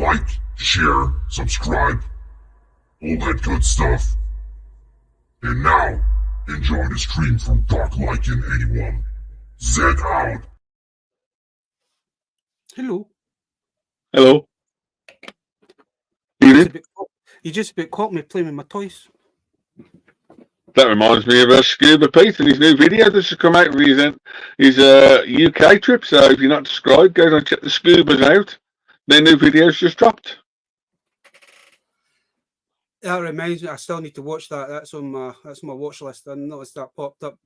like, share, subscribe, all that good stuff. And now, enjoy the stream from Darklycan81. Z out. Hello. Hello. You just about caught me playing with my toys. That reminds me of Scuba Pete and his new video that's come out with his UK trip. So if you're not subscribed, go and check the Scubas out. Their new video's just dropped. That reminds me, I still need to watch that. That's on my watch list. I noticed that popped up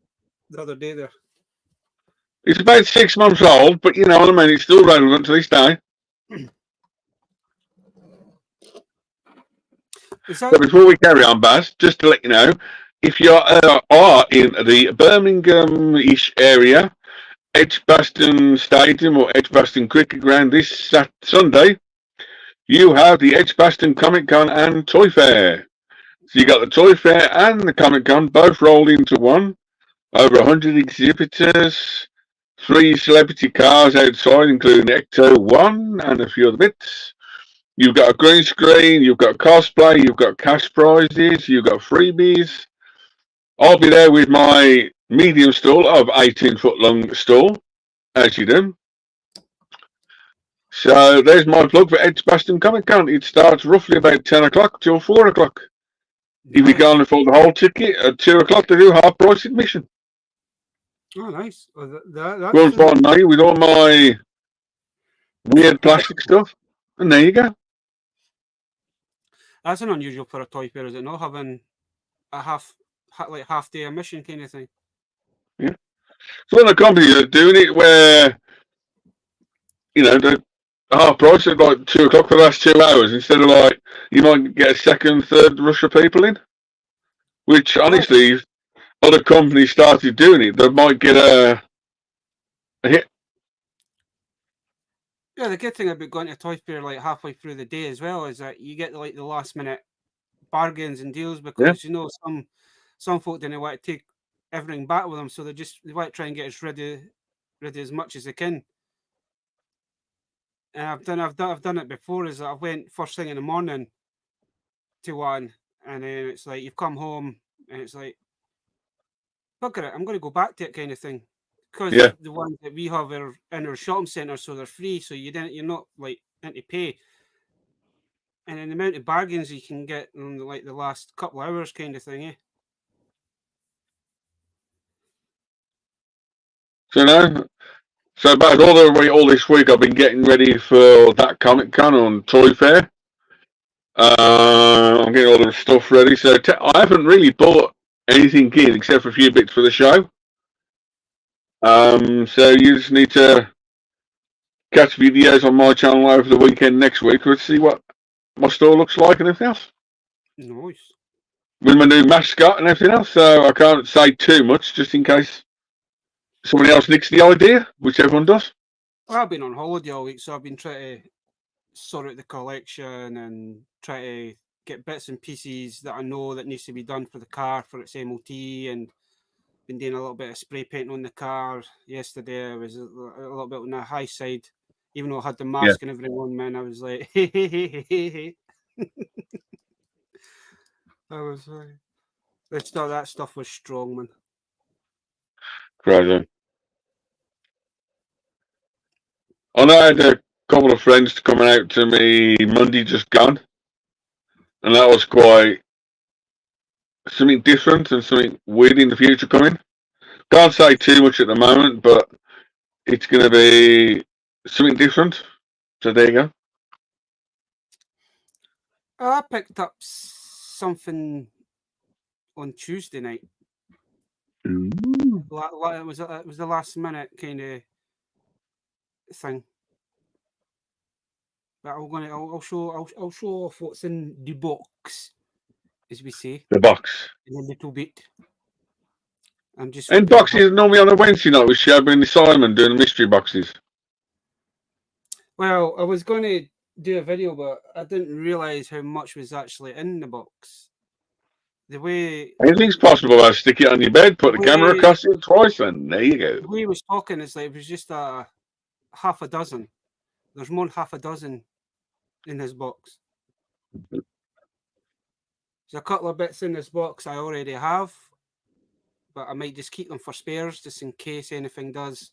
the other day there. It's about 6 months old, but you know what I mean. It's still relevant to this day. So before we carry on, Baz, just to let you know, if you are in the Birmingham-ish area, Edgbaston Stadium or Edgbaston Cricket Ground this Sunday, you have the Edgbaston Comic Con and Toy Fair. So you got the Toy Fair and the Comic Con both rolled into one. Over 100 exhibitors, 3 celebrity cars outside, including Ecto 1 and a few other bits. You've got a green screen, you've got cosplay, you've got cash prizes, you've got freebies. I'll be there with my medium stall of 18-foot long stall, as you do. So there's my plug for Edgbaston Comic Con. It starts roughly about 10 o'clock till 4 o'clock. If you go on for the whole ticket, at 2 o'clock they do half price admission. Oh, nice. Go and find me with all my weird plastic stuff. And there you go. That's an unusual for a toy fair, is it not? Having a half day admission kind of thing. Yeah. So when the companies are doing it where, you know, the half price at like 2 o'clock for the last 2 hours instead of like, you might get a second, third rush of people in. Which honestly, if other companies started doing it, they might get a hit. Yeah, the good thing about going to a toy fair like halfway through the day as well is that you get like the last minute bargains and deals because you know some folk didn't want to take everything back with them, so they want to try and get as ready as much as they can. And I've done it before. Is that I went first thing in the morning to one, and then it's like you've come home and it's like, look at it, I'm going to go back to it kind of thing. Because the ones that we have are in our shopping centre, so they're free, so you're not like in to pay. And then the amount of bargains you can get in like the last couple of hours kind of thing, So about all this week I've been getting ready for that Comic Con on Toy Fair. I'm getting all the stuff ready. So I haven't really bought anything in except for a few bits for the show. So you just need to catch videos on my channel over the weekend next week to see what my store looks like and everything else. Nice. With my new mascot and everything else, so I can't say too much just in case somebody else nicks the idea, which everyone does. I've been on holiday all week, so I've been trying to sort out the collection and try to get bits and pieces that I know that needs to be done for the car for its MOT, and been doing a little bit of spray painting on the car. Yesterday I was a little bit on the high side, even though I had the mask and everything on, man. I was like, hey. I was like, that stuff was strong, man. Crazy. I know I had a couple of friends coming out to me Monday just gone, and that was quite something different and something weird in the future coming. Can't say too much at the moment, but it's going to be something different. So there you go. I picked up something on Tuesday night. It was the last minute kind of thing. But I'll show off what's in the box, as we say. The box. In a little bit. And boxes normally on a Wednesday night with Shelby and Simon doing the mystery boxes. Well, I was going to do a video, but I didn't realise how much was actually in the box. The way anything's possible. I stick it on your bed, put the camera across it twice, and there you go. The way he was talking is like it was just half a dozen. There's more than half a dozen in this box. There's a couple of bits in this box I already have, but I might just keep them for spares just in case anything does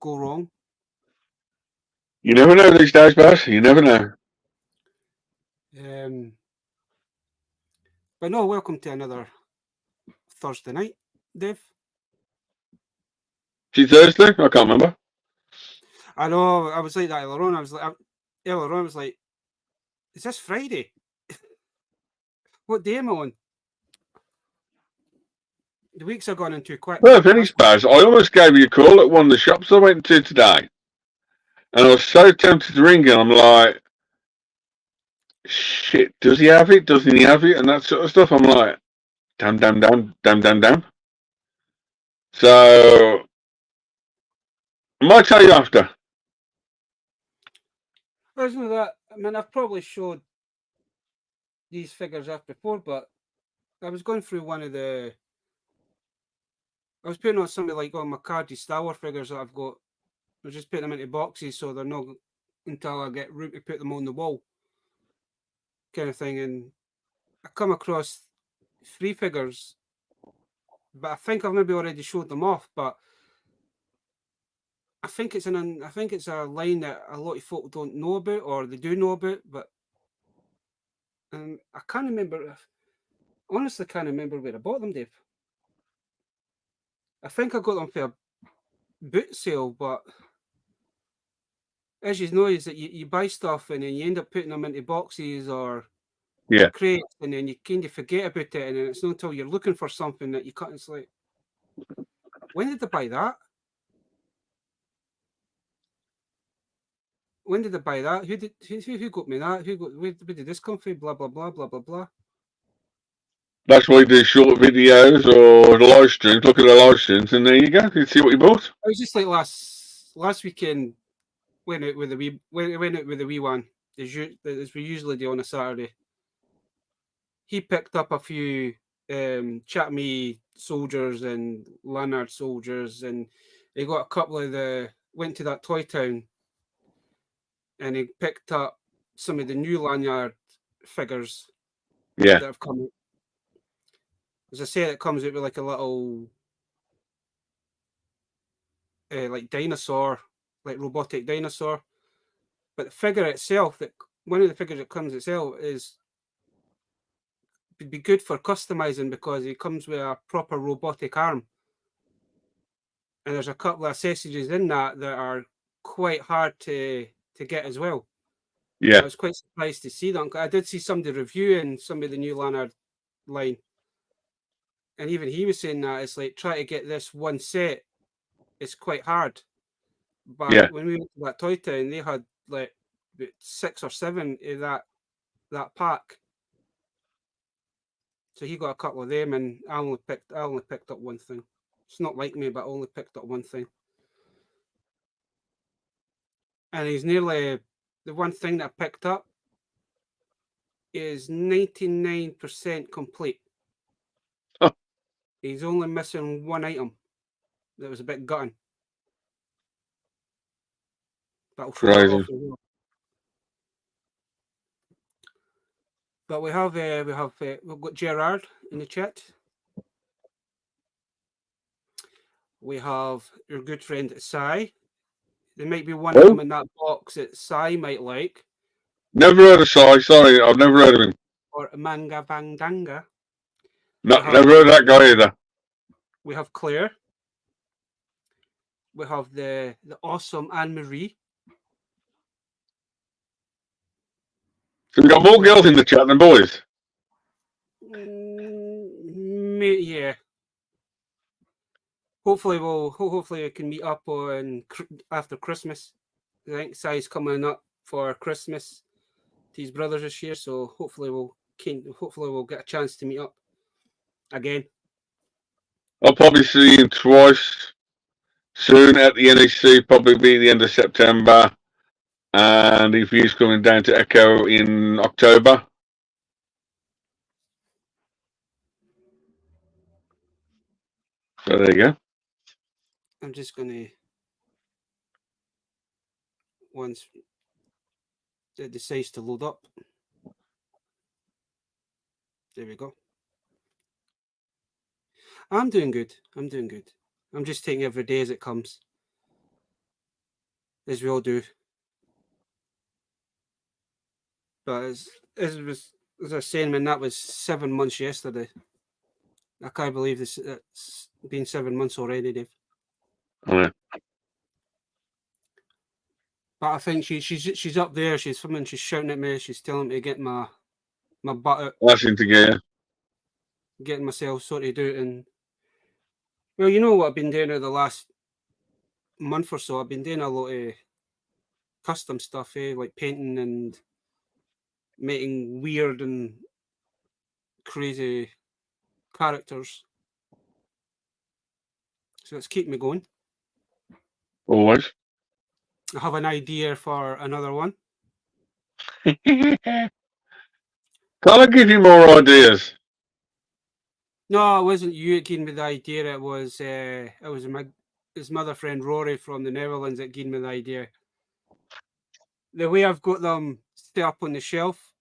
go wrong. You never know these days, Baz. You never know. But no, welcome to another Thursday night, Dave. Is it Thursday? I can't remember. I know, I was like that earlier on. I was like, is this Friday? What day am I on? The weeks are going in too quick. Well, finished, Baz. I almost gave you a call at one of the shops I went to today. And I was so tempted to ring him. I'm like, shit, does he have it? Doesn't he have it? And that sort of stuff. I'm like, damn. So, I might tell you after. Isn't that? I mean, I've probably showed these figures up before, but I was going through one of the. I was putting on something like all my Cardi Star Wars figures that I've got. I was just putting them into boxes so they're not until I get room to put them on the wall, kind of thing. And I come across 3 figures, but I think I've maybe already showed them off. But I think it's a line that a lot of folk don't know about, or they do know about, but I can't remember. Honestly, can't remember where I bought them, Dave. I think I got them for a boot sale, but as you know, is that you buy stuff and then you end up putting them into boxes or crates, and then you kind of forget about it, and then it's not until you're looking for something that you cut. It's like, when did I buy that? When did I buy that? Who got me that? Where did this come from? Blah blah blah blah blah blah. That's why you do short videos or the live streams. Look at the live streams, and there you go. You can see what you bought. I was just like last weekend. Went out with the wee one, as we usually do on a Saturday. He picked up a few Chatme soldiers and Lanyard soldiers, and he got a couple of went to that Toy Town, and he picked up some of the new Lanyard figures that have come out. As I say, it comes out with like a little like dinosaur, like robotic dinosaur. But the figure itself, one of the figures that comes itself would be good for customizing because it comes with a proper robotic arm. And there's a couple of accessories in that are quite hard to get as well. Yeah. I was quite surprised to see that. I did see somebody reviewing some of the new Lanyard line. And even he was saying that it's like, try to get this one set, it's quite hard. But when we went to that Toy Town, they had like 6 or 7 of that pack. So he got a couple of them, and I only picked up one thing. It's not like me, but I only picked up one thing. And he's nearly the one thing that I picked up is 99% complete. Oh. He's only missing one item that was a bit gutting. That'll show that off as well. But we've got Gerard in the chat. We have your good friend Sai. There might be one item in that box that Sai might like. Never heard of Sai. Sorry, I've never heard of him. Or Manga Vandanga. No, never heard of that guy either. We have Claire. We have the awesome Anne-Marie. So we've got more girls in the chat than boys. Yeah. Hopefully we can meet up on after Christmas. I think Sai's coming up for Christmas to his brothers this year, so hopefully we'll get a chance to meet up again. I'll probably see him twice soon at the NEC, probably be the end of September. And if he's coming down to Echo in October. So there you go. I'm just going to it decides to load up. There we go. I'm doing good. I'm doing good. I'm just taking every day as it comes, as we all do. But as I was saying, man, that was 7 months yesterday. I can't believe this. It's been 7 months already, Dave. Oh, yeah. But I think she's up there. She's filming. She's shouting at me. She's telling me to get my butt out, Lashing together. getting myself sorted out. And well, you know what I've been doing over the last month or so. I've been doing a lot of custom stuff, like painting and making weird and crazy characters. So it's keeping me going. Always. I have an idea for another one. Can't I give you more ideas? No, it wasn't you that gave me the idea. It was his mother friend Rory from the Netherlands that gave me the idea. The way I've got them set up on the shelf,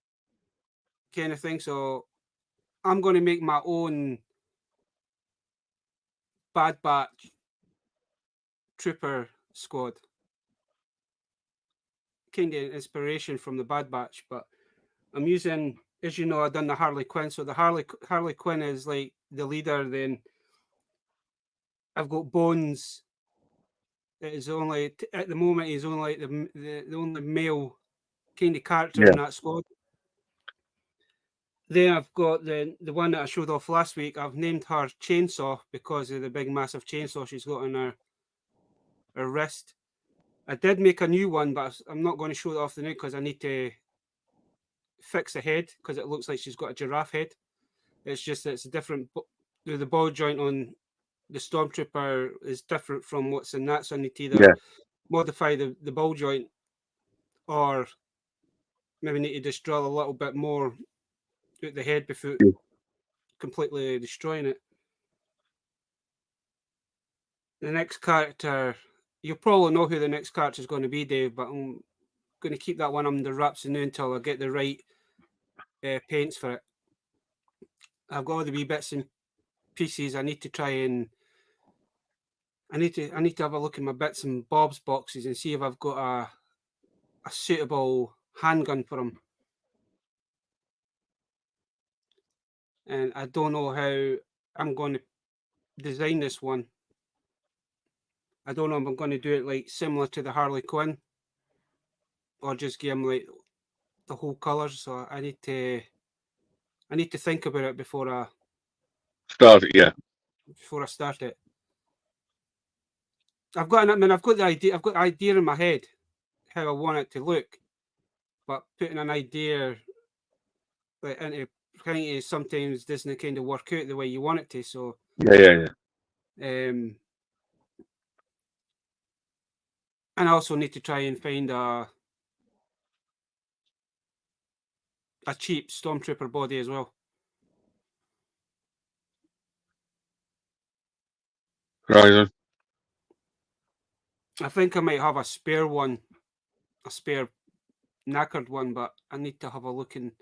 kind of thing. So I'm going to make my own Bad Batch Trooper squad. Kind of inspiration from the Bad Batch, but I'm using, as you know, I've done the Harley Quinn. So the Harley Quinn is like the leader. Then I've got Bones. It is only at the moment he's only like the only male kind of character in that squad. Then I've got the one that I showed off last week. I've named her Chainsaw because of the big massive chainsaw she's got on her wrist. I did make a new one, but I'm not going to show it off the new because I need to fix the head because it looks like she's got a giraffe head. It's just that it's a different. The ball joint on the Stormtrooper is different from what's in that, so I need to either modify the ball joint or maybe need to just draw a little bit more out the head before completely destroying it. The next character, you'll probably know who the next character is going to be, Dave, but I'm going to keep that one under wraps now until I get the right paints for it. I've got all the wee bits and pieces. I need to try and I need to have a look in my bits and bobs boxes and see if I've got a suitable handgun for them. And I don't know how I'm going to design this one. I don't know if I'm going to do it like similar to the Harley Quinn or just give him like the whole colours. So I need to think about it before I start it. Yeah. Before I start it, I've got the idea. I've got the idea in my head how I want it to look, but putting an idea like into kind of sometimes doesn't kind of work out the way you want it to. So yeah. And I also need to try and find a cheap Stormtrooper body as well. Right. I think I might have a spare one, a spare knackered one, but I need to have a look, and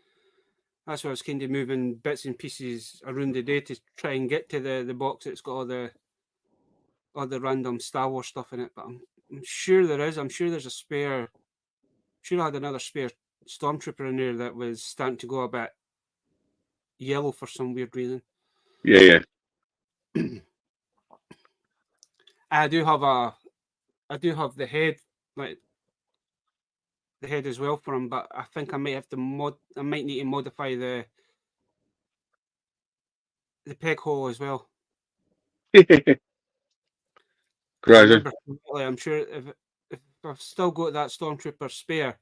that's why I was kind of moving bits and pieces around the day to try and get to the box that's got all the random Star Wars stuff in it. But I'm sure there is. I'm sure there's a spare. I'm sure I had another spare Stormtrooper in there that was starting to go a bit yellow for some weird reason. Yeah. I do have the head, like the head as well for him, but I think I might have to I might need to modify the peg hole as well. Crazy. I'm sure if I've still got that Stormtrooper spare,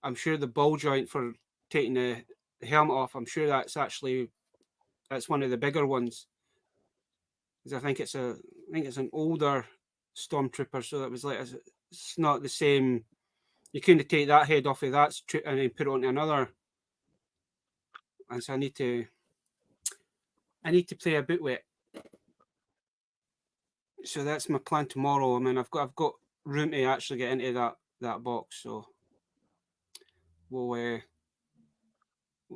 I'm sure the ball joint for taking the helmet off, I'm sure that's one of the bigger ones. Because I think it's an older Stormtrooper, so that was like it's not the same. You couldn't take that head off of that and then put it onto another. And so I need to play a bit with it. So that's my plan tomorrow. I mean, I've got room to actually get into that box. So we'll,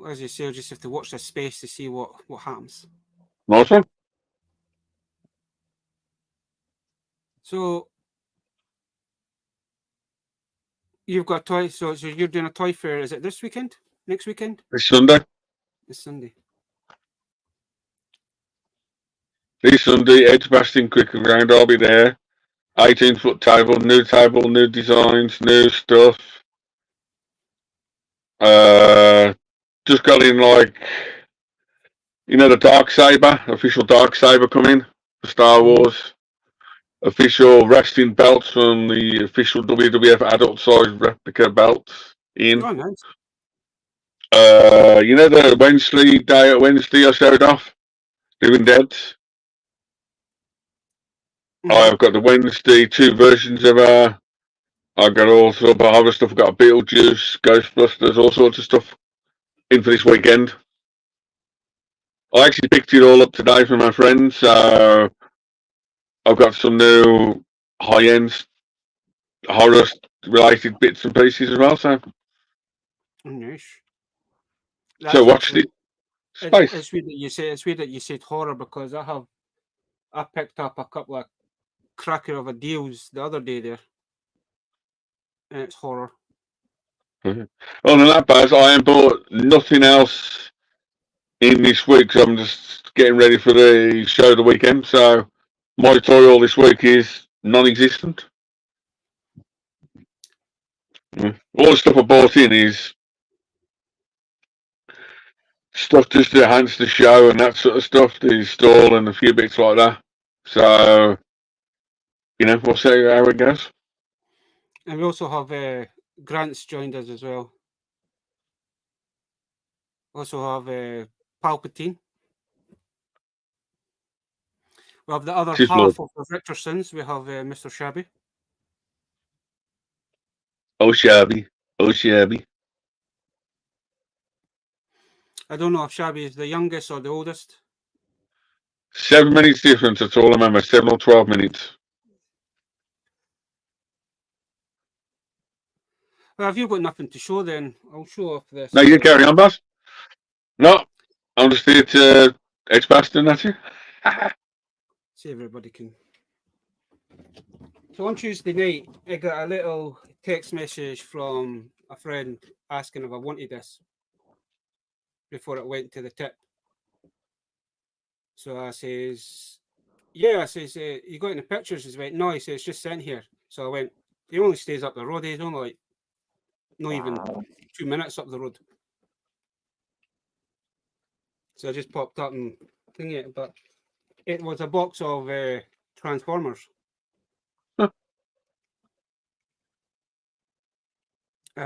as you say, we'll just have to watch this space to see what happens. Nice one. So you've got toy. So you're doing a toy fair. Is it this weekend? Next weekend? This Sunday. This Sunday. This Sunday, Edgbaston Cricket Ground. I'll be there. 18-foot table, new designs, new stuff. Just got in like, you know, the Darksaber, official Darksaber coming for Star Wars. Official wrestling belts from the official WWF adult size replica belts in. Oh, nice. You know the Wednesday I showed off? Living Deads? I've got the Wednesday 2 versions of her. I've got all sorts of other stuff. I've got Beetlejuice, Ghostbusters, all sorts of stuff in for this weekend. I actually picked it all up today from my friends, so I've got some new high-end horror-related bits and pieces as well. So, Nice. so watch it. Space. It's weird that you say horror, because I picked up a couple of cracker of a deals the other day there, and it's horror. Other than that, Baz, I ain't bought nothing else in this week, so I'm just getting ready for the show the weekend. So my toy all this week is non-existent. All the stuff I bought in is stuff just to enhance the show and that sort of stuff, the stall and a few bits like that. So, you know, we'll see how it goes. And we also have Grant's joined us as well. Also have Palpatine. We have the other half of the Richardsons. We have Mr. Shabby. Oh, Shabby. Oh, Shabby. I don't know if Shabby is the youngest or the oldest. 7 minutes difference, that's all I remember. 7 or 12 minutes. Well, if you've got nothing to show, then I'll show off this. No, you carry on, boss. No, I'm just here to Edgbaston, that's it. See, everybody can. So on Tuesday night, I got a little text message from a friend asking if I wanted this before it went to the tip. So I says, yeah, I says, you got any pictures? He went, no, he says, it's just sitting here. So I went, he only stays up the road. He's only like, not even 2 minutes up the road. So I just popped up and thing it, but it was a box of Transformers. I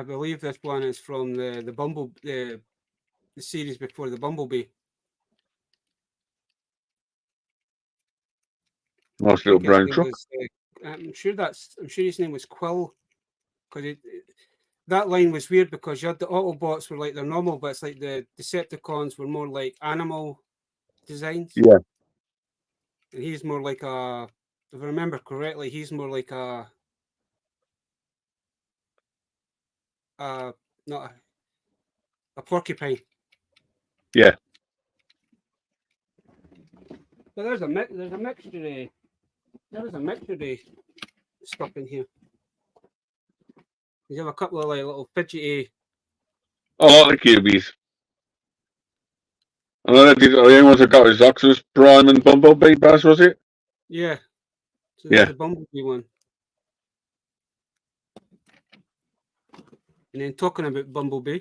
believe this one is from the series before the Bumblebee. Nice little brown truck. I'm sure his name was Quill, because that line was weird because you had the Autobots were like they're normal, but it's like the Decepticons were more like animal designs. Yeah. And he's more like a, if I remember correctly, he's more like not a porcupine. Yeah. But there's a mixture of stuff in here. You have a couple of like little fidgety. I like the cubies. I know the only ones I got is Optimus Prime and Bumblebee, Baz, was it? Yeah. So yeah. The Bumblebee one. And then talking about Bumblebee,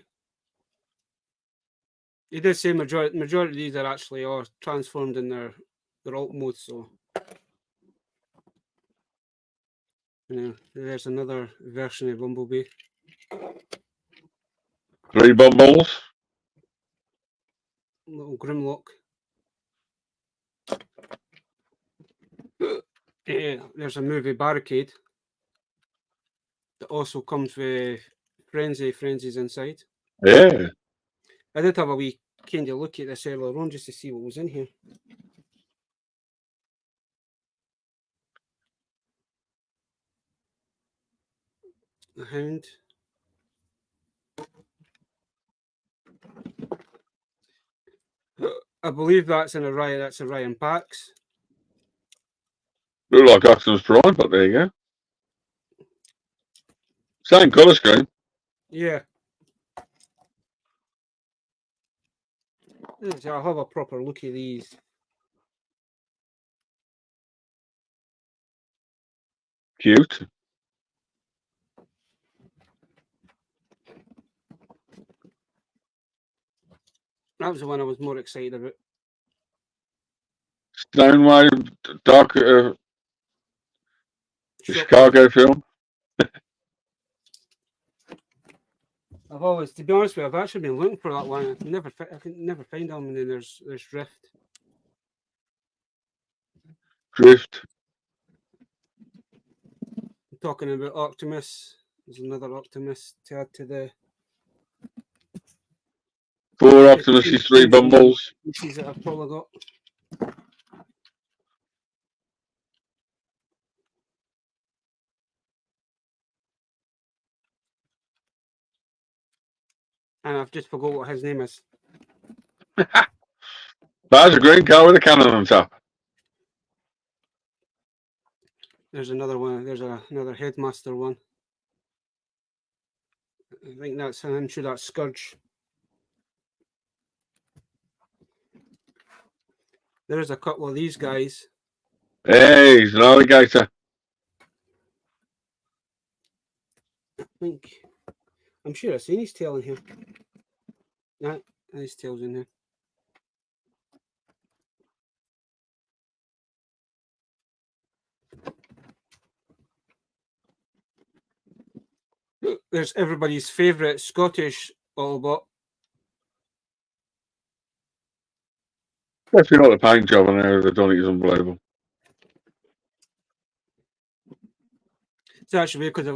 he did say majority of these are actually transformed in their alt mode. So, there's another version of Bumblebee. 3 Bumbles. Little Grimlock. There's a movie Barricade that also comes with Frenzies inside. Yeah. I did have a wee kind of look at this earlier on just to see what was in here. The Hound. I believe that's in Orion. That's Orion Pax. Look like Optimus Prime, but there you go. Same colour scheme. Yeah. I'll have a proper look at these. Cute. That was the one I was more excited about. Stonewave, Dark, Chicago film. I've always, to be honest with you, I've actually been looking for that one. I can never find them, and then there's Drift. Drift. I'm talking about Optimus. There's another Optimus to add to the 4 Optimus, 3 Bumbles. Pieces that I've probably got. And I've just forgot what his name is. That's a green car with a cannon on top. There's another one. There's another Headmaster one. I think that's, I'm sure that's Scourge. There's a couple of these guys. Hey, he's an alligator. I'm sure I've seen his tail in here. Nah, his tail's in here. There's everybody's favourite Scottish Autobot. Definitely not the paint job on there. They've done it is unbelievable. It's actually because I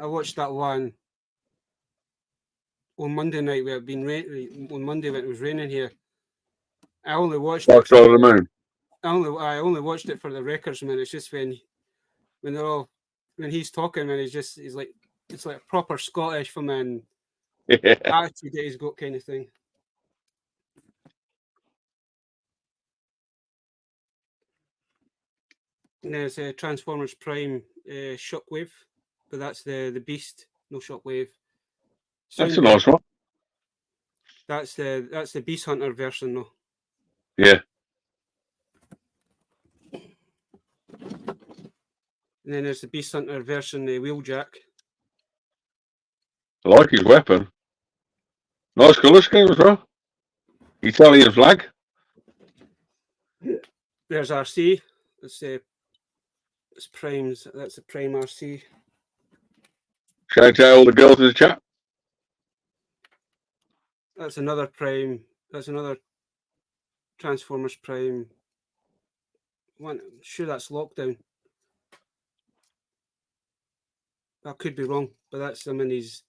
watched that one on Monday night where it been on Monday when it was raining here. I only watched Dark Side of the Moon. I only watched it for the records, man. It's just when he's talking, and he's like, it's like proper Scottish from an attitude that he's got, kind of thing. And there's Transformers Prime Shockwave, but that's the Beast, no Shockwave. That's a nice one. That's the Beast Hunter version, though. Yeah. And then there's the Beast Hunter version, Wheeljack. I like his weapon. Nice colour scheme as well. Italian flag. There's RC. It's Primes. That's a Prime RC. Shout out all the girls in the chat. That's another Prime. That's another Transformers Prime. One, I'm sure that's Lockdown. I could be wrong, but that's him in his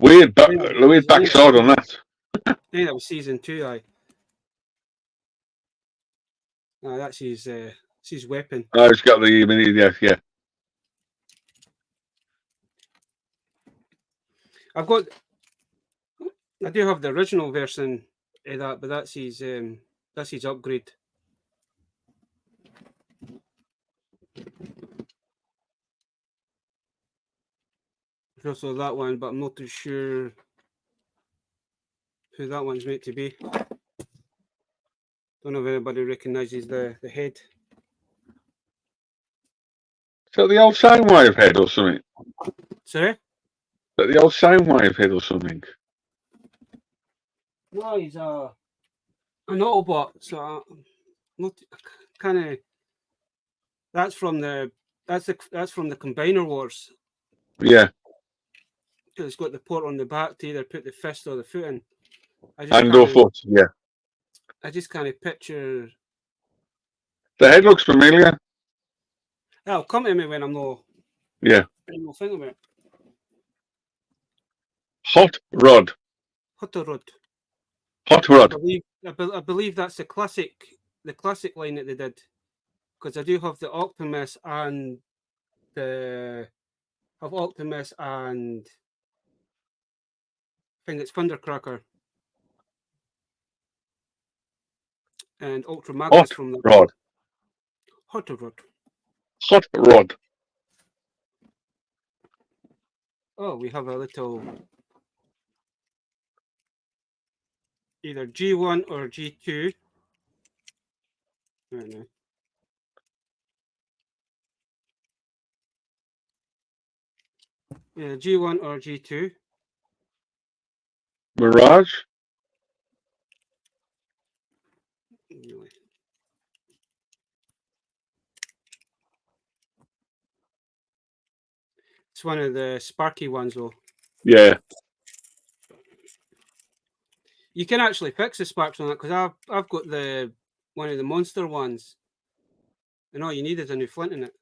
Weird backside on that. I think that was season 2. That's his weapon. Oh, it's got the mini. Yeah. I do have the original version of that, but that's his upgrade. There's also that one, but I'm not too sure who that one's meant to be. Don't know if anybody recognises the head. So the old Soundwave head or something. Sorry? But the old Soundwave head or something. No, he's an Autobot. So not kind of. That's from the Combiner Wars. Yeah. It's got the port on the back to either put the fist or the foot in. Hand or foot, yeah. I just kind of picture. The head looks familiar. It'll come to me when I'm not. Yeah. I'm not thinking about it. Hot Rod. Hot Rod. Hot Rod. I believe that's the classic line that they did, because I do have the Optimus and I think it's Thundercracker. and Ultra Magnus from the rod. Hot Rod. Hot rod. Oh, we have a little either G1 or G2. I don't know. Yeah, G1 or G2. Mirage. Anyway. It's one of the sparky ones, though. Yeah. You can actually fix the sparks on it because I've got the one of the monster ones, and all you need is a new flint in it.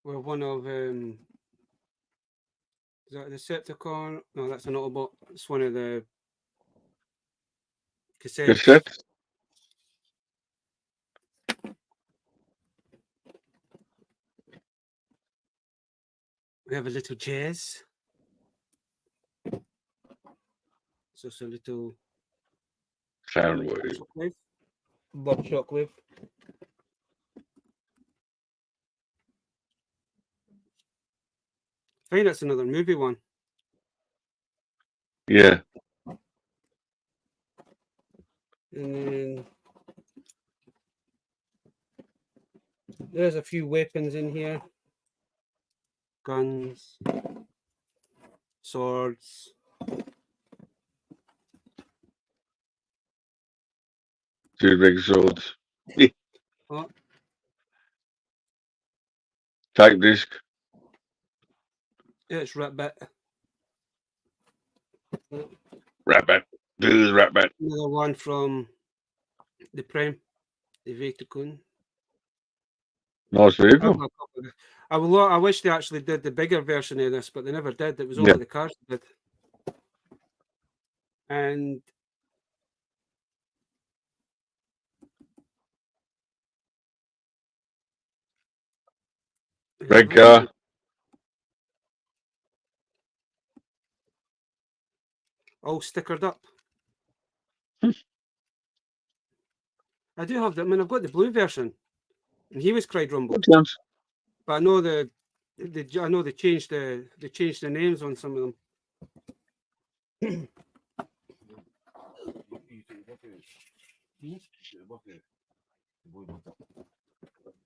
We're one of is that the Decepticon? No, that's an Autobot. It's one of the cassettes. Cassette. We have a little jazz. It's also a little Sound wave. shockwave. Blood shockwave. I think that's another movie one. Yeah. And then there's a few weapons in here. Guns, swords. Two big swords. Oh, Tape disc. yeah, it's Rat Bit. Rabbit. Do the rabbit. Another one from the Prime, the Vatican. Nice vehicle. I wish they actually did the bigger version of this, but they never did. It was only the cars that did. And Red car. all stickered up. I do have that. I mean, I've got the blue version, and he was Clyde Rumble. Good chance. But I know I know they changed the names on some of them.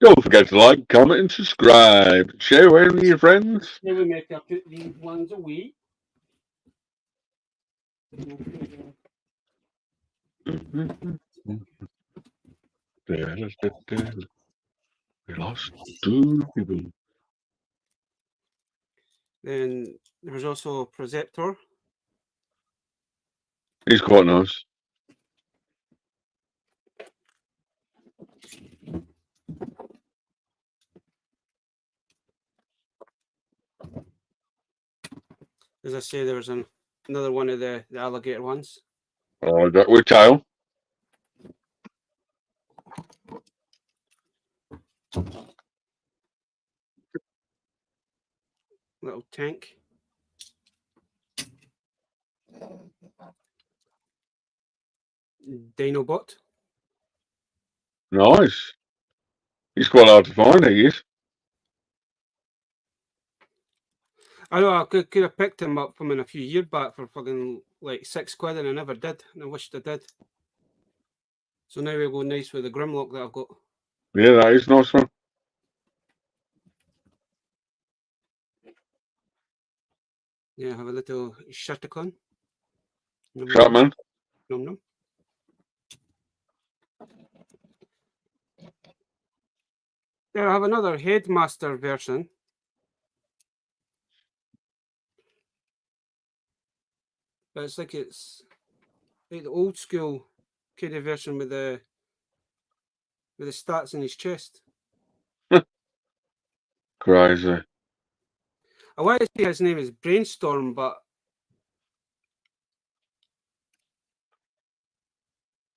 Don't forget to like, comment, and subscribe. Share with your friends. Here we make I put these ones away. We lost 2 people. Then there was also Preceptor. He's quite nice. As I say, there was another one of the alligator ones. Oh, I got with tail. Little tank. Dinobot. Nice. He's quite hard to find, he is. I know I could have picked him up from in a few years back for fucking like £6, and I never did. And I wished I did. So now we go nice with the Grimlock that I've got. Yeah, that is a nice one. Yeah, I have a little Shattercon. Shotman. No. There, I have another Headmaster version. But it's like the old school kind of version with the stats in his chest. Crazy. I want to say his name is Brainstorm, but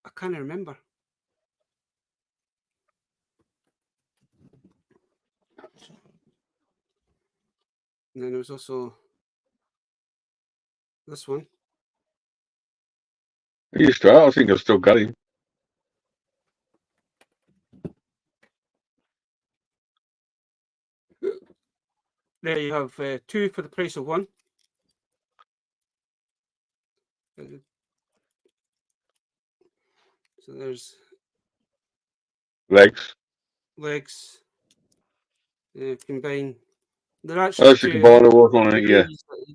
I can't remember. And then there was also this one. I used to. I think I've still got him. There you have two for the price of one. So there's Legs. Combine. They're actually That's the combiner work on it, yeah.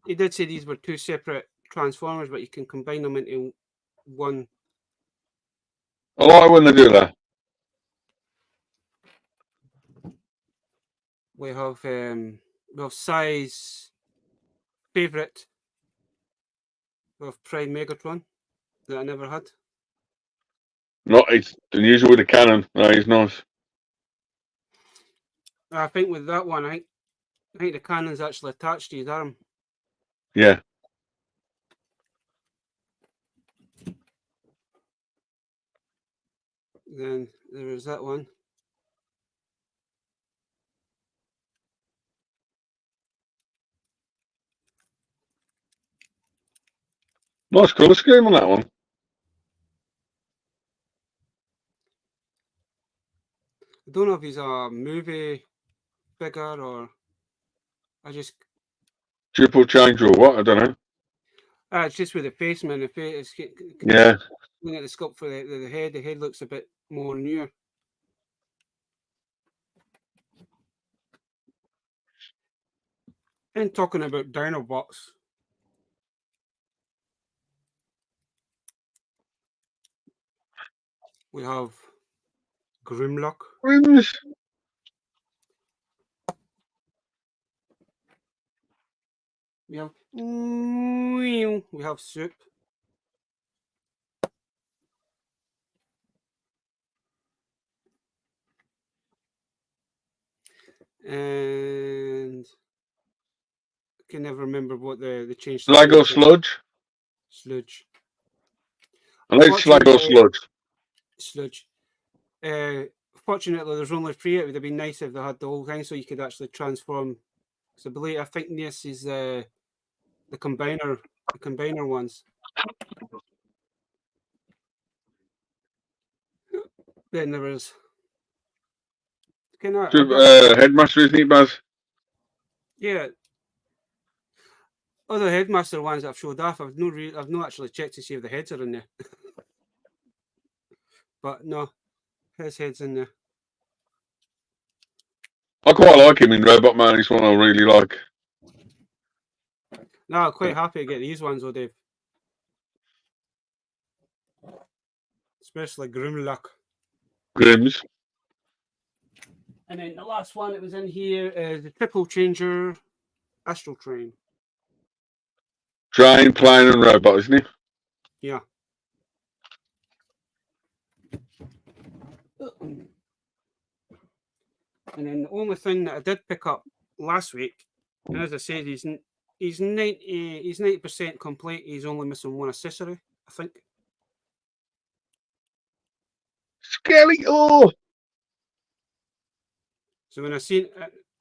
He did say these were two separate transformers, but you can combine them into one. I like when they do that. We have Si's favourite of Prime Megatron that I never had. Not it's unusual with the cannon. No, he's nice. I think with that one, I think the cannon's actually attached to his arm. Yeah. Then there is that one. Nice colour scheme on that one. I don't know if he's a movie figure or I just Triple change or what? I don't know. it's just with the face, man. The face, yeah. Looking at the sculpt for the head looks a bit more newer. And talking about Dinobots, we have Grimlock. Grims. We have Soup. And I can never remember what the change. Lego Sludge. Sludge. I like Lego Sludge. Sludge. Fortunately, there's only 3. It would have been nice if they had the whole thing, so you could actually transform. So I think this is the combiner ones. Then there was Headmaster, isn't he, Baz? Yeah. Other Headmaster ones that I've showed off, I've not actually checked to see if the heads are in there. But no, his head's in there. I quite like him in Robot Man. He's one I really like. No, I'm quite happy to get these ones, though, Dave. Especially Grimlock. Grims. And then the last one that was in here is the Triple Changer Astral Train. Train, plane, and robot, isn't he? Yeah. And then the only thing that I did pick up last week, and as I said, he's 90% complete. He's only missing one accessory, I think. Skelly, oh! So when I seen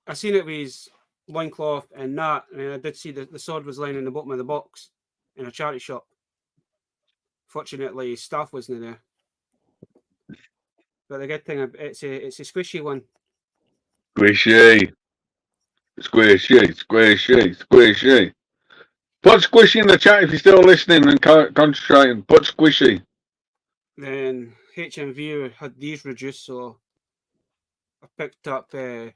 it with his loincloth and that, and I did see the sword was lying in the bottom of the box in a charity shop. Fortunately, his staff wasn't there. But the good thing, it's a squishy one. Squishy. Squishy, squishy, squishy. Put squishy in the chat if you're still listening and concentrating. Put squishy. Then HMV had these reduced, so I picked up the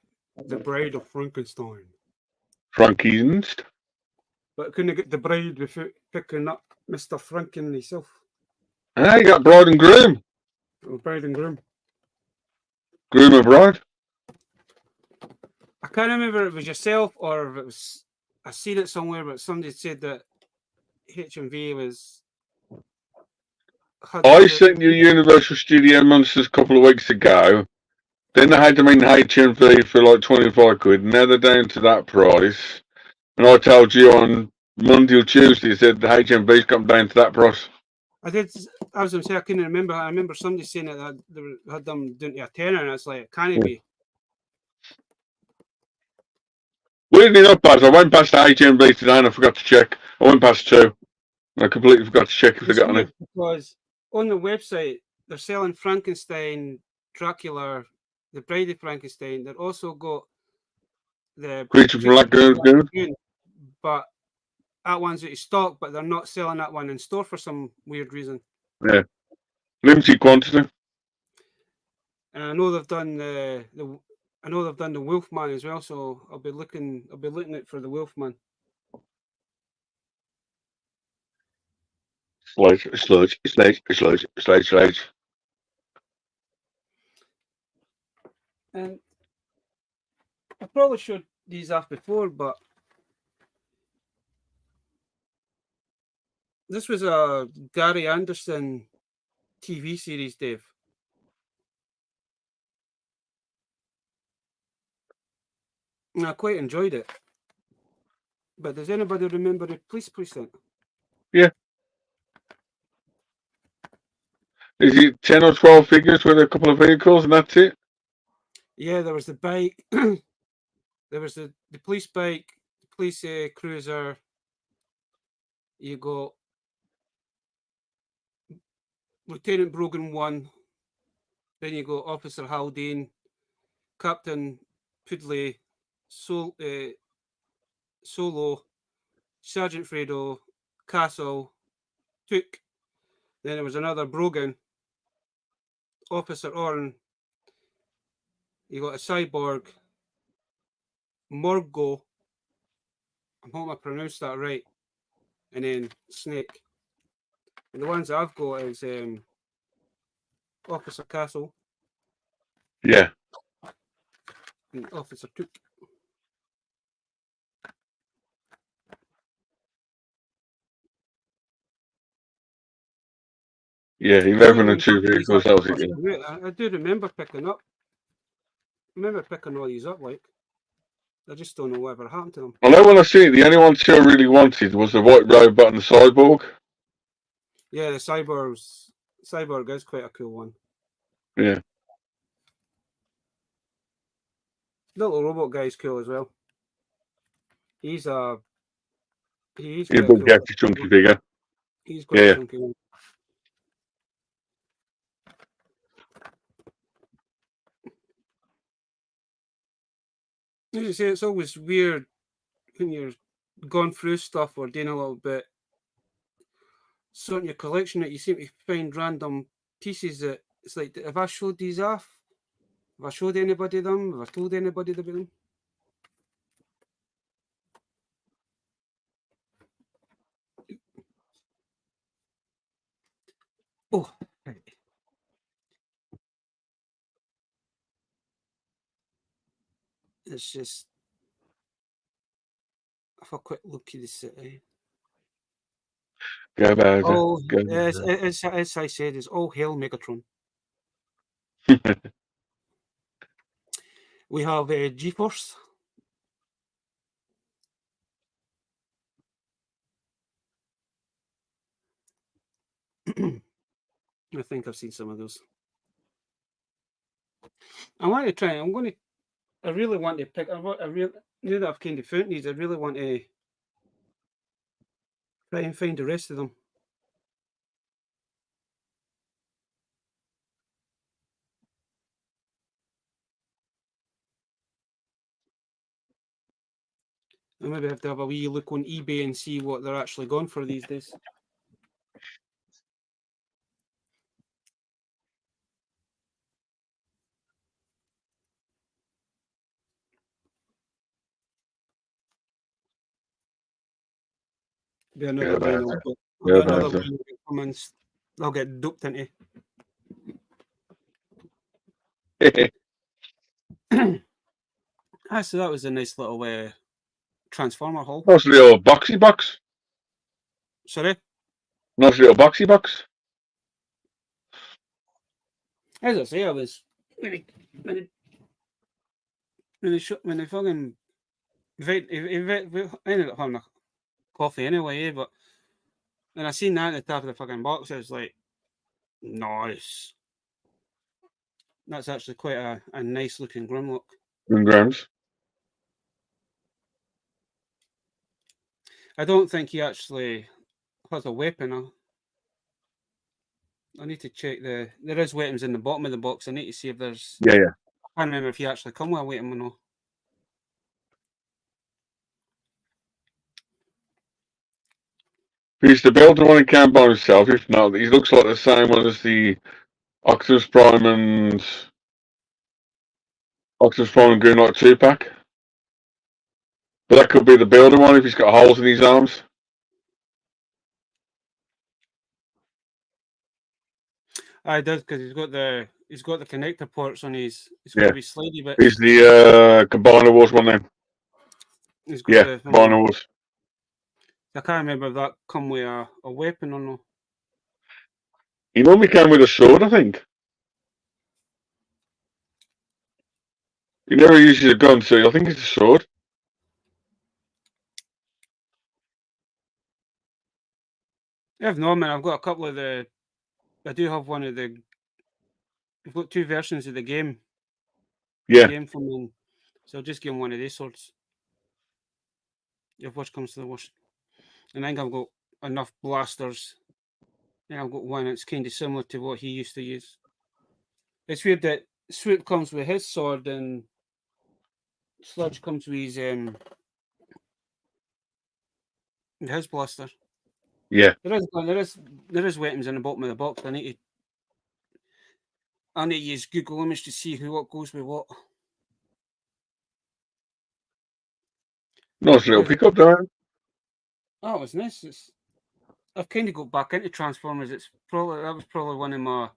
Bride of Frankenstein. Frankenstein. But I couldn't get the bride without picking up Mr. Franken himself. Ah, you got bride and groom. Oh, bride and groom. Groom and bride. I can't remember if it was yourself or if it was. I seen it somewhere, but somebody said that HMV was. I sent you Universal Studio Monsters a couple of weeks ago. Then they had them in HMV for like 25 quid. Now they're down to that price. And I told you on Monday or Tuesday, said the HMV's come down to that price. I did. I was going to say I couldn't remember. I remember somebody saying that they had them down to a tenner, and it's like, can it be? Weirdly enough, Baz, I went past HMV today and I forgot to check. I went past 2. I completely forgot to check if they got any. Because on the website, they're selling Frankenstein, Dracula, the Bride of Frankenstein. They've also got the Creature from Black Lagoon. But that one's out of stock, but they're not selling that one in store for some weird reason. Yeah. Limited quantity. And I know they've done the Wolfman as well, so I'll be looking out for the Wolfman. Sludge. And I probably showed these off before, but this was a Gary Anderson TV series, Dave. And I quite enjoyed it. But does anybody remember the police precinct? Yeah. Is it 10 or 12 figures with a couple of vehicles and that's it? Yeah, there was the bike. There was the police bike, the police cruiser. You got Lieutenant Brogan 1. Then you got Officer Haldane, Captain Pudley, Solo, Sergeant Fredo, Castle, Took. Then there was another Brogan, Officer Orrin. You got a Cyborg, Morgo. I'm hoping I pronounced that right. And then Snake. And the ones that I've got is Officer Castle. Yeah. And Officer Took. Yeah, 11 and 2 vehicles. That was it. Yeah. I do remember picking up. I remember picking all these up, like. I just don't know whatever happened to them. I know when I see it, the only one I really wanted was the White Robot and the Cyborg. Yeah, the Cyborg is quite a cool one. Yeah. Little robot guy's cool as well. He's a big chunky figure. He's quite a chunky one. As you say, it's always weird when you're going through stuff or doing a little bit sorting your collection that you seem to find random pieces that it's like, have I showed these off? Have I showed anybody them? Have I told anybody about them? Oh, right. It's just have a quick look at the city. Go back. Oh, as I said, it's all hail Megatron. We have GeForce. I think I've seen some of those. I want to try. I really want to pick. Now that I've kind of found these, I really want to try and find the rest of them. I maybe have to have a wee look on eBay and see what they're actually going for these days. Be another one. I'll get duped into. So that was a nice little Transformer haul. Nice little boxy box. Sorry? Nice little boxy box. As I say, I was when they fucking we ended up having a coffee anyway, but when I seen that at the top of the fucking box, I was like, nice. That's actually quite a nice looking Grimlock. Grams. I don't think he actually has a weapon. I need to check there is weapons in the bottom of the box. I need to see if there's. Yeah. I can't remember if he actually come with a weapon or not. He's the builder one he can by himself. If not, he looks like the same one as the Optimus Prime and Green Knight 2-pack. But that could be the builder one if he's got holes in his arms. I does because he's got the connector ports on his. He's got to be slidey bit. He's the Combiner Wars one then. He's got the Combiner Wars. I can't remember if that come with a weapon or not. He normally came with a sword, I think. He never uses a gun, so I think it's a sword. If not, man, I've got a couple of the. I do have one of the. I've got two versions of the game. Yeah. The game from them. So I'll just give him one of these swords. If worst comes to the worst. And I think I've got enough blasters. Yeah, I've got one that's kind of similar to what he used to use. It's weird that Swoop comes with his sword and Sludge comes with his blaster. Yeah. There is weapons in the bottom of the box. I need to use Google Image to see what goes with what. Nice little pickup there. Oh, it was nice. I've kind of got back into Transformers. That was probably one of my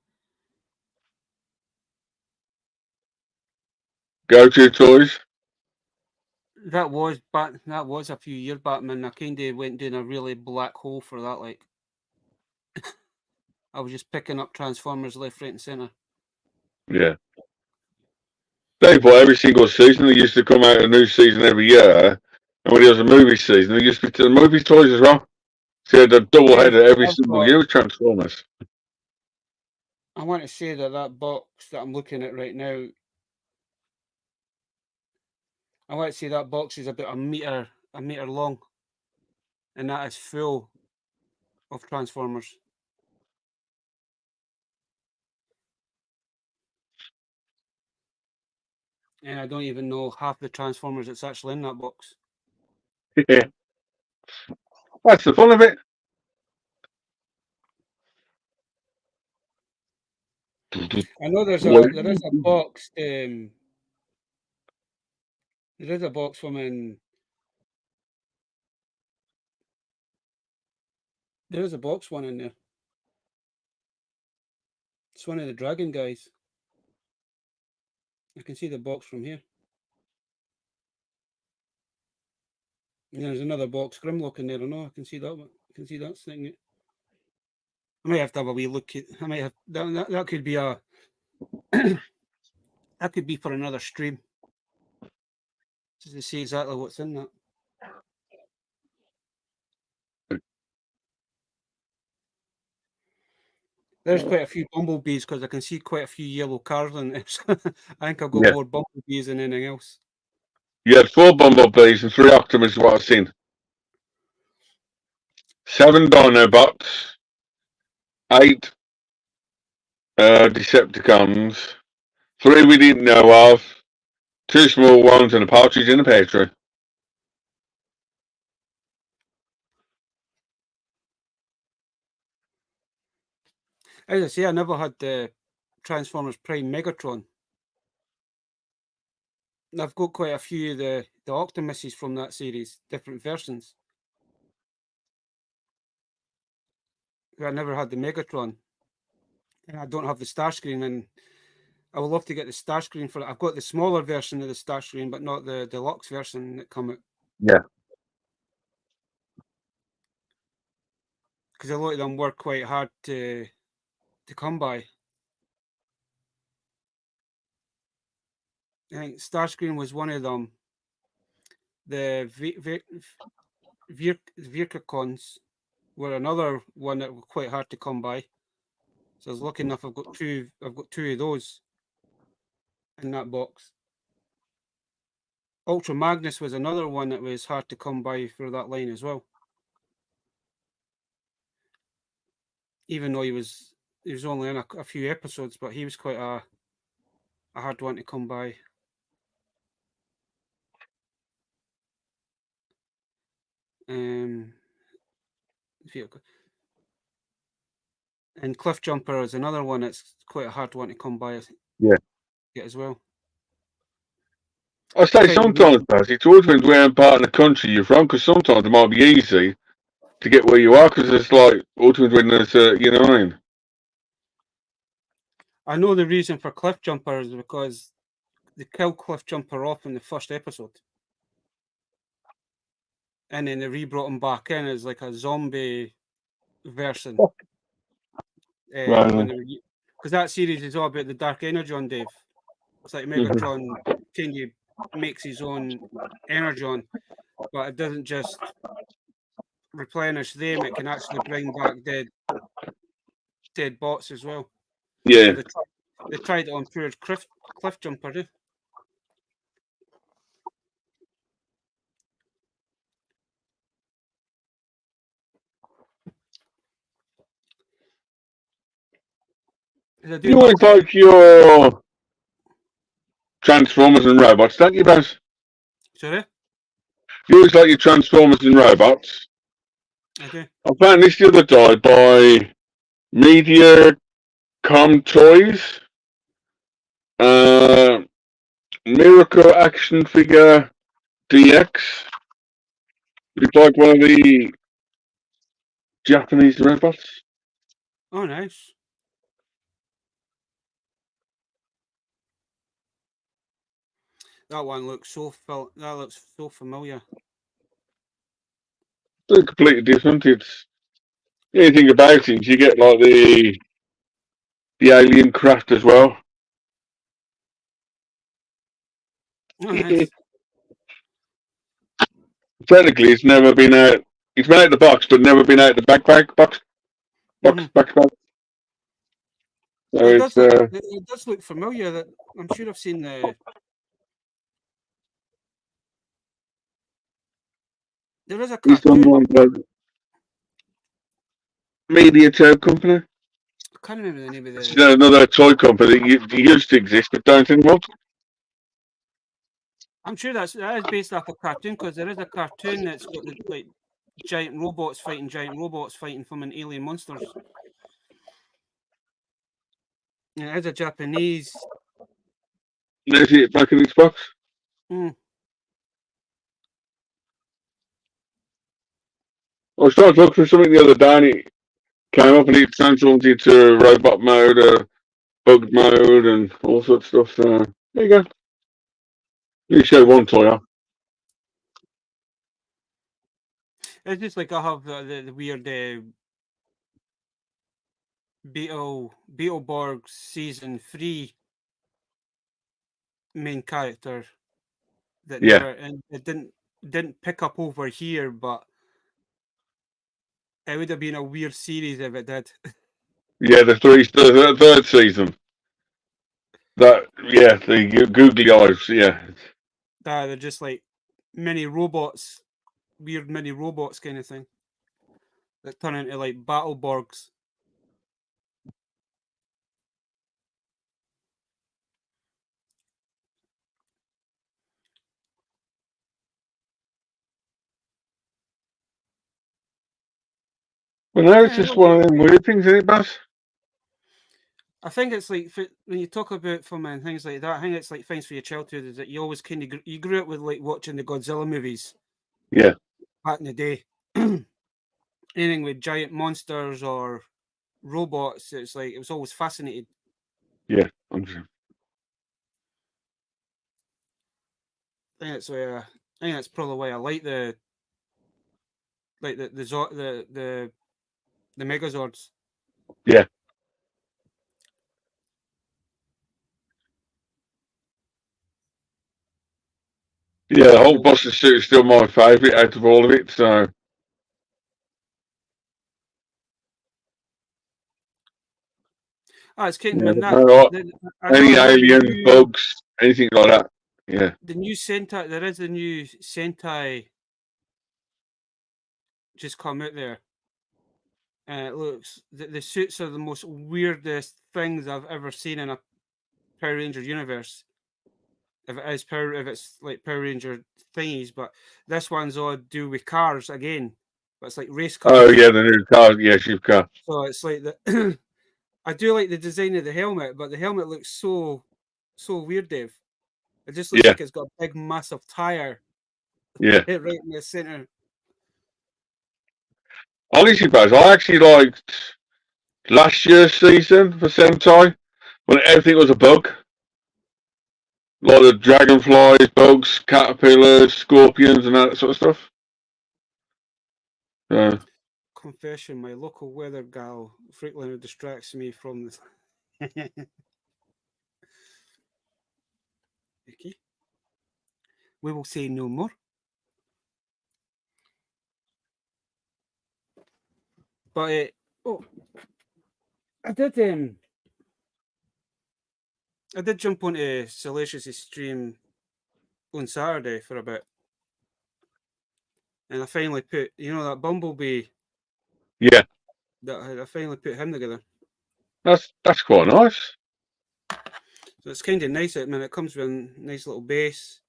go-to toys. That was a few years back, man. I kind of went down a really black hole for that. Like, I was just picking up Transformers left, right, and centre. Yeah. Dave, every single season there used to come out a new season every year, and when there was a movie season, there used to be the movie toys as well. So you had a double header every single year with Transformers. I want to say that box that I'm looking at right now. I want to say that box is about a meter long, and that is full of Transformers. And I don't even know half the Transformers that's actually in that box. Yeah. That's the fun of it. I know there is a box. There is a box from in. There is a box one in there. It's one of the Dragon guys. I can see the box from here. And there's another box, Grimlock in there. I know I can see that one. I can see that thing. I might have to have a wee look at. I might have that could be a. That could be for another stream. Just to see exactly what's in that. There's quite a few bumblebees because I can see quite a few yellow cars in there. I think I've got more bumblebees than anything else. You had 4 bumblebees and 3 Optimus is what I've seen. 7 Dinobots, 8 Decepticons, 3 we didn't know of, 2 small ones, and a partridge in a pear tree. As I say, I never had the Transformers Prime Megatron. I've got quite a few of the Optimuses from that series, different versions. I never had the Megatron. And I don't have the Starscream, and I would love to get the Starscream for it. I've got the smaller version of the Starscream, but not the deluxe version that come out. Yeah. Because a lot of them were quite hard to come by. I think Starscream was one of them. The Virkacons were another one that were quite hard to come by. So I was lucky enough. I've got two of those in that box. Ultra Magnus was another one that was hard to come by for that line as well. even though he was only in a few episodes, but he was quite a hard one to come by. And Cliff Jumper is another one that's quite a hard one to come by. Yeah. As well. I say sometimes, Baz, it's always been where part of the country you're from, because sometimes it might be easy to get where you are, because it's like ultimately when there's, you know what I mean? I know the reason for Cliff Jumper is because they killed Cliff Jumper off in the first episode, and then they re-brought him back in as like a zombie version. Because that series is all about the dark energy on Dave. It's like Megatron kind of makes his own energy on, but it doesn't just replenish them; it can actually bring back dead bots as well. Yeah. So they tried it on pure Cliff Jumper, too. You always like your Transformers and robots, don't you, Baz? Sorry? You always like your Transformers and robots. I do. I found this the other day by MediaCom Toys. Miracle Action Figure DX. It's like one of the Japanese robots. Oh, nice. That one looks so familiar. They're completely different. It's anything about it. You get like the alien craft as well. Oh, nice. Technically, it's never been out. It's been out the box, but never been out the backpack box. Backpack. So it does look familiar. That I'm sure I've seen the. There is a cartoon. Media Toy Company. I can't remember the name of the. It's another toy company that used to exist, but don't anymore. I'm sure that is based off a cartoon, because there is a cartoon that's got the like giant robots fighting from an alien monsters. And it is a Japanese. Is it back in Xbox? Mm. I was trying to look for something the other day, and it came up and it transformed into robot mode, bug mode, and all sorts of stuff. So there you go. You show one toy off. It's just like I have the weird Beetleborg season 3 main character that never, and it didn't pick up over here, but it would have been a weird series if it did. Yeah, the third season. The googly eyes, They're just like mini robots, weird mini robots kind of thing that turn into like Battleborgs. Well, no, it's just one of them weird things, isn't it, Baz? I think it's like when you talk about film and things like that, I think it's like things for your childhood is that you always kind of you grew up with like watching the Godzilla movies. Yeah. Back in the day, anything with giant monsters or robots, it's like it was always fascinating. Yeah, I'm sure. I think that's probably why I like the Megazords. Yeah. Yeah, the whole Buster suit is still my favourite out of all of it. So. It's kind of any alien bugs, anything like that. Yeah. The new Sentai, there is a new Sentai just come out there. It looks the suits are the most weirdest things I've ever seen in a Power Ranger universe. If it's like Power Ranger thingies, but this one's all do with cars again. But it's like race cars. Oh yeah, the new car. Yeah, she's car. So it's like the. I do like the design of the helmet, but the helmet looks so weird, Dave. It just looks like it's got a big, massive tire. Yeah. Right in the center. Honestly, Baz, I actually liked last year's season for Sentai when everything was a bug. Like the dragonflies, bugs, caterpillars, scorpions, and that sort of stuff. Confession, my local weather gal frequently distracts me from this. Okay. We will say no more. But I did jump onto Salacious's stream on Saturday for a bit, and I finally put that Bumblebee. Yeah. That I finally put him together. That's quite nice. So it's kind of nice. I mean, it comes with a nice little base,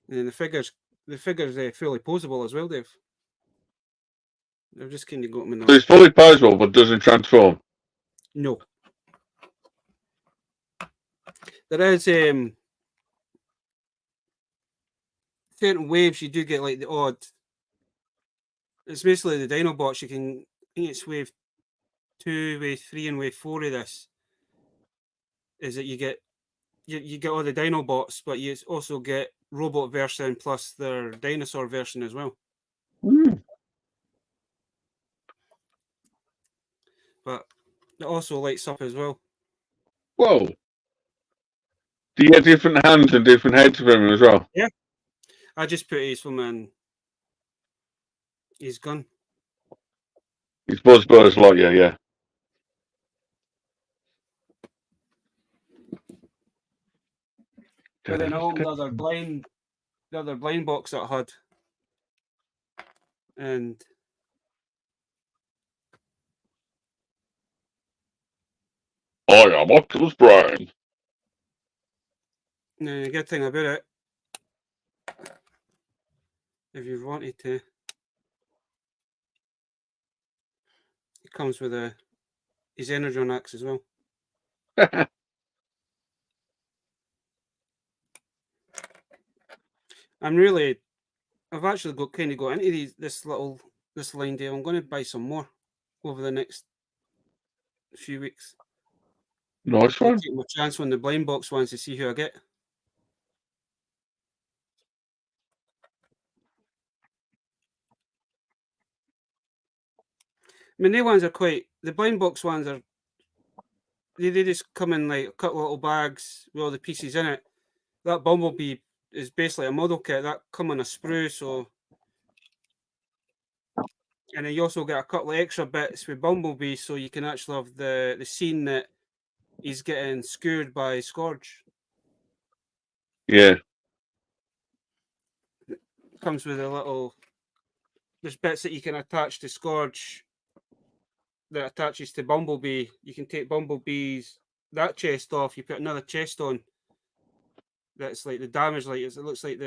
and the figures fully posable as well, Dave. They've just kind of got them in. So it's fully posable, but doesn't transform. No. There is certain waves you do get, like the odd. It's basically the Dinobots. I think it's wave 2, wave 3, and wave 4 of this. Is that you get all the Dinobots, but you also get robot version plus their dinosaur version as well. But it also lights up as well. Whoa. Do you get different hands and different heads for him as well? Yeah. I just put his from in his gun. His Buzz Lightyear, yeah. But then I opened the other blind box that I had. And I am Optimus Prime. the good thing about it, if you wanted to, it comes with his Energon axe as well. I've actually got into this line deal. I'm going to buy some more over the next few weeks. Nice one. I'll take my chance on the blind box ones to see who I get. I mean, the blind box ones are, they just come in like a couple of little bags with all the pieces in it. That Bumblebee is basically a model kit that come on a sprue, so. And then you also get a couple of extra bits with Bumblebee, so you can actually have the scene that he's getting skewered by Scourge. Yeah. Comes with there's bits that you can attach to Scourge that attaches to Bumblebee. You can take Bumblebee's that chest off. You put another chest on. That's like the damage, like it looks like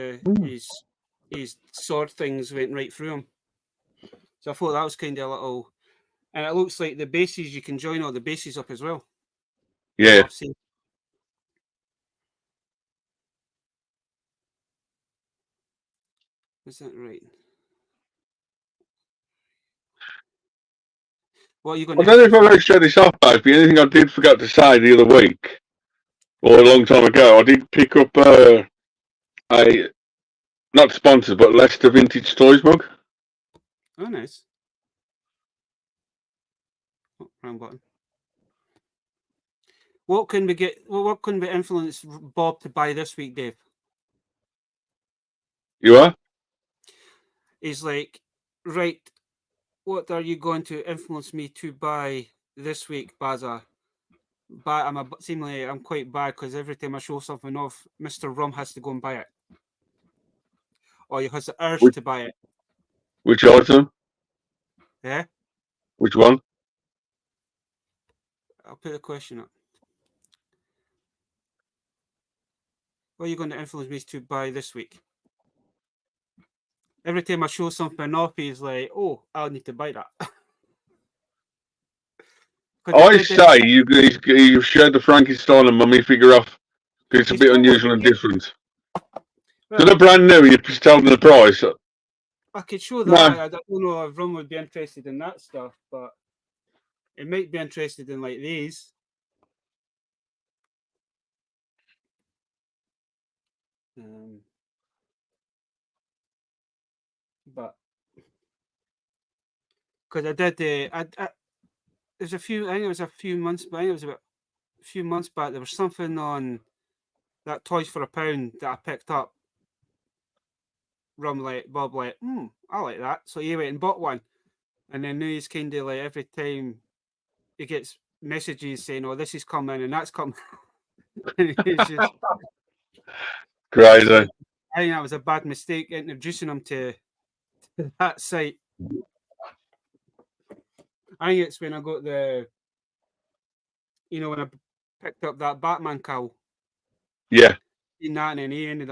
his sword things went right through him. So I thought that was kind of a little, and it looks like the bases you can join all the bases up as well. Yeah. Is that right? What are you going to? I don't know if I've actually showed this off, but the only thing I did forget to say the other week, or a long time ago, I did pick up a not sponsored, but Leicester Vintage Toys mug. Oh, nice. Oh, wrong button. What can we get? What can we influence Bob to buy this week, Dave? You are? He's like, right, what are you going to influence me to buy this week, Baza? Seemingly I'm quite bad because every time I show something off, Mr. Rum has to go and buy it. Or he has the urge to buy it. Which item? Yeah, Which one? I'll put the question up. What are you going to influence me to buy this week? Every time I show something off, he's like, "Oh, I'll need to buy that." I say you shared the Frankenstein and Mummy figure off because it's a bit unusual and different. So they're brand new. You just tell them the price. I could show that. No. I don't know if Ron would be interested in that stuff, but it might be interested in like these. But because I did, there's a few. I think it was a few months. I think it was about a few months back. There was something on that Toys for a Pound that I picked up. Bob like, I like that. So he went and bought one, and then now he's kind of like every time he gets messages saying, "Oh, this is coming and that's coming." And it's just Crazy. like, I think that was a bad mistake introducing him to that site. I think it's when I got when I picked up that Batman cowl. Yeah. Seen that, and then he ended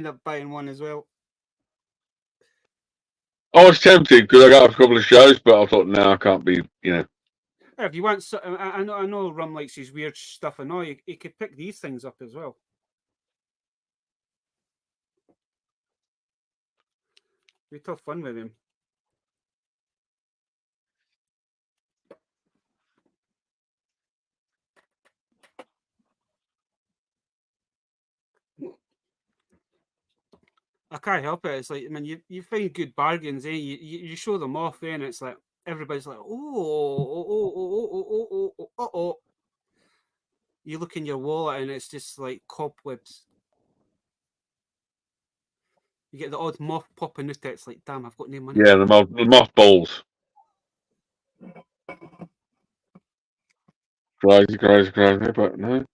up buying one as well. I was tempted because I got a couple of shows, but I thought, no, I can't be, If you want, I know Rum likes his weird stuff and all. He could pick these things up as well. Be tough fun with him. I can't help it. It's like, I mean, you find good bargains, eh? You show them off, eh? And it's like everybody's like, oh. You look in your wallet and it's just like cobwebs. You get the odd moth popping out. It's like, damn, I've got no money. Yeah, the mothballs. Crazy, but no.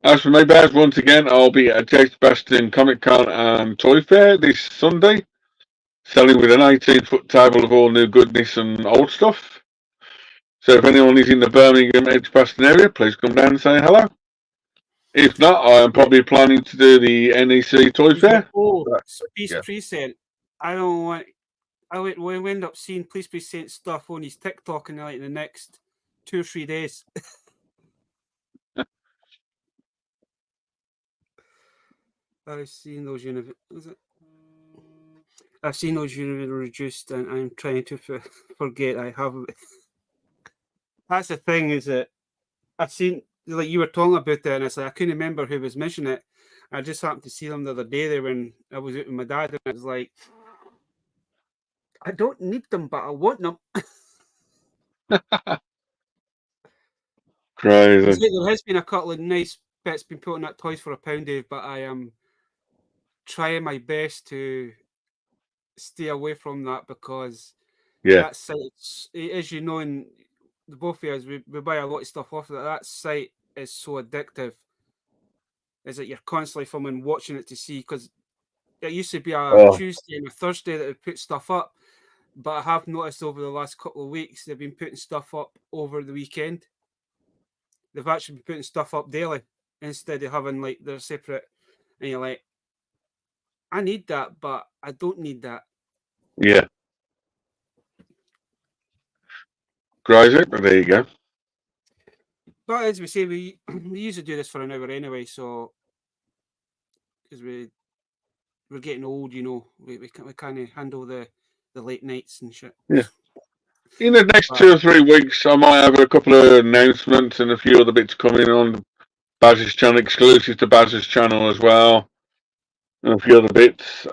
As for me, Baz, once again, I'll be at Jake Sebastian Comic Con and Toy Fair this Sunday, selling with an 18-foot table of all new goodness and old stuff. So if anyone is in the Birmingham Edgbaston area, please come down and say hello. If not, I am probably planning to do the NEC Toy Fair. Oh, Space Present. I don't want. We end up seeing Police Present stuff on his TikTok in like the next 2 or 3 days. I've seen those units. I've seen those units reduced, and I'm trying to forget I have. That's the thing, is that I've seen, like you were talking about it, and it's like I couldn't remember who was mentioning it. I just happened to see them the other day there when I was out with my dad, and I was like, I don't need them, but I want them. Crazy. There has been a couple of nice bits been put on that Toys for a Pound, Dave, but I am trying my best to stay away from that because that site, as you know, and the both of us, we buy a lot of stuff off that site is so addictive. Is that you're constantly filming, watching it to see, because it used to be a Tuesday and a Thursday that would put stuff up, but I have noticed over the last couple of weeks they've been putting stuff up over the weekend. They've actually been putting stuff up daily instead of having like their separate, and you're like, I need that, but I don't need that. Yeah. Crazy, but there you go. But as we say, we usually do this for an hour anyway, so because we're getting old, you know, we can't handle the late nights and shit. Yeah. In the next 2 or 3 weeks, I might have a couple of announcements and a few other bits coming on Baz's channel, exclusive to Baz's channel as well, and a few other bits.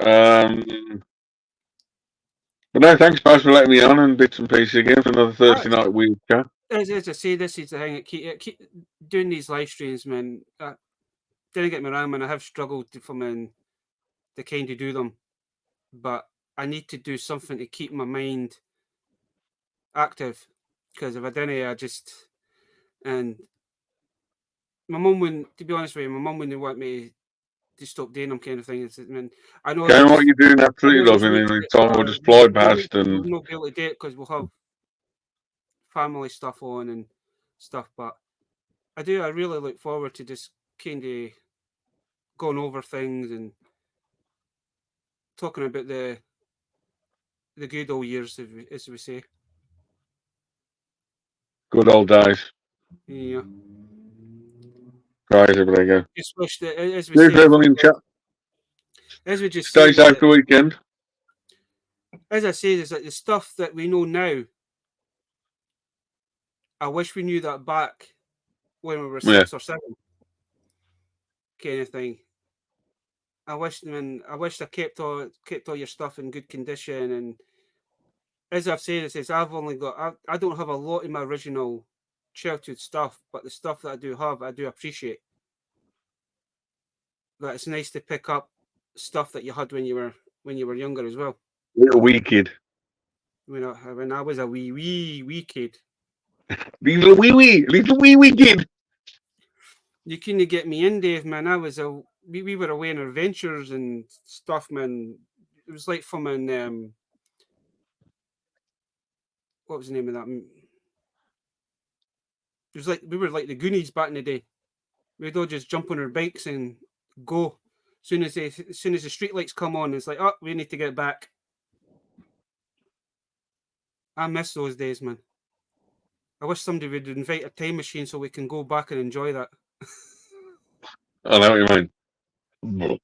But no, thanks, Baz, for letting me on and bits and pieces again for another Thursday night week. As I say, this is the thing. Keep doing these live streams, man. Didn't get me wrong, man. I have struggled to kind of do them, but I need to do something to keep my mind active, because if I didn't, and my mum wouldn't. To be honest with you, my mum wouldn't want me stop doing them, kind of thing. I mean, I know Going what you're doing, I absolutely know this loving, and week, in time we'll just fly past we'll and not be able to do it because we'll have family stuff on and stuff. But I really look forward to just kind of going over things and talking about the good old years, as we say. good old days. Yeah. Guys, there you go. Just wish that, as we Cheers, say, everyone in chat. as we just Stay say, safe the weekend. as I say, is that the stuff that we know now, I wish we knew that back when we were 6 or 7, kind of thing. I wish I kept all your stuff in good condition. And as I've said, I don't have a lot in my original childhood stuff, but the stuff that I do have, I do appreciate. That it's nice to pick up stuff that you had when you were younger as well. Little wee kid. When I was a wee kid. Little wee kid. You couldn't get me in, Dave, man. We were away on adventures and stuff, man. It was like from what was the name of that? It was like we were like the Goonies back in the day. We'd all just jump on our bikes and go. As soon as the street lights come on, it's like, oh, we need to get back. I miss those days, man. I wish somebody would invite a time machine so we can go back and enjoy that. I know what you mean.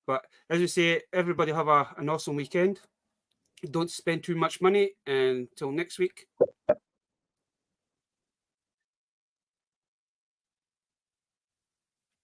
But as you say, everybody have an awesome weekend. Don't spend too much money. And until next week,